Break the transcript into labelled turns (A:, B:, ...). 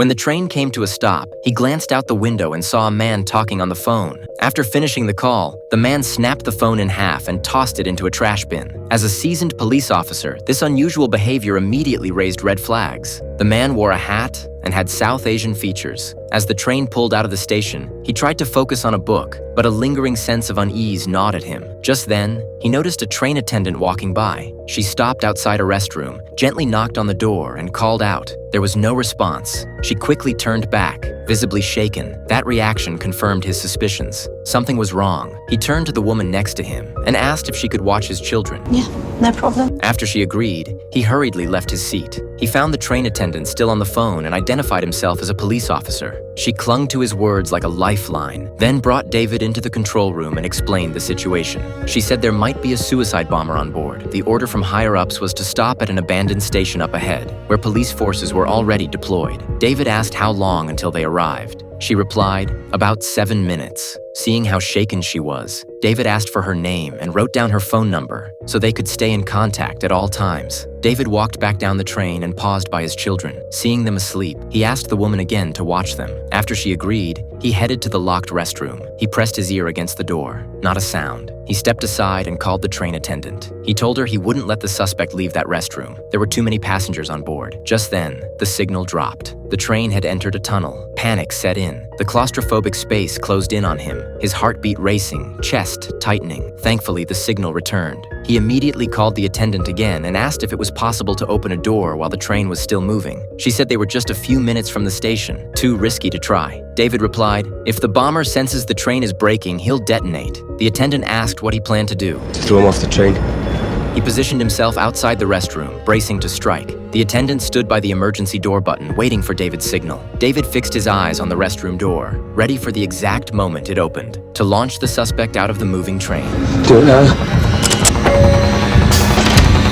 A: When the train came to a stop, he glanced out the window and saw a man talking on the phone. After finishing the call, the man snapped the phone in half and tossed it into a trash bin. As a seasoned police officer, this unusual behavior immediately raised red flags. The man wore a hat and had South Asian features. As the train pulled out of the station, he tried to focus on a book, but a lingering sense of unease gnawed at him. Just then, he noticed a train attendant walking by. She stopped outside a restroom, gently knocked on the door, and called out. There was no response. She quickly turned back, visibly shaken. That reaction confirmed his suspicions. Something was wrong. He turned to the woman next to him and asked if she could watch his children.
B: Yeah, no problem.
A: After she agreed, he hurriedly left his seat. He found the train attendant still on the phone and identified himself as a police officer. She clung to his words like a lifeline, then brought David into the control room and explained the situation. She said there might be a suicide bomber on board. The order from higher-ups was to stop at an abandoned station up ahead, where police forces were already deployed. David asked how long until they arrived. She replied, about 7 minutes. Seeing how shaken she was, David asked for her name and wrote down her phone number so they could stay in contact at all times. David walked back down the train and paused by his children. Seeing them asleep, he asked the woman again to watch them. After she agreed, he headed to the locked restroom. He pressed his ear against the door. Not a sound. He stepped aside and called the train attendant. He told her he wouldn't let the suspect leave that restroom. There were too many passengers on board. Just then, the signal dropped. The train had entered a tunnel. Panic set in. The claustrophobic space closed in on him, his heartbeat racing, chest tightening. Thankfully, the signal returned. He immediately called the attendant again and asked if it was possible to open a door while the train was still moving. She said they were just a few minutes from the station, too risky to try. David replied, if the bomber senses the train is braking, he'll detonate. The attendant asked what he planned to do.
C: Throw him off the train.
A: He positioned himself outside the restroom, bracing to strike. The attendant stood by the emergency door button, waiting for David's signal. David fixed his eyes on the restroom door, ready for the exact moment it opened, to launch the suspect out of the moving train.
C: Do it now.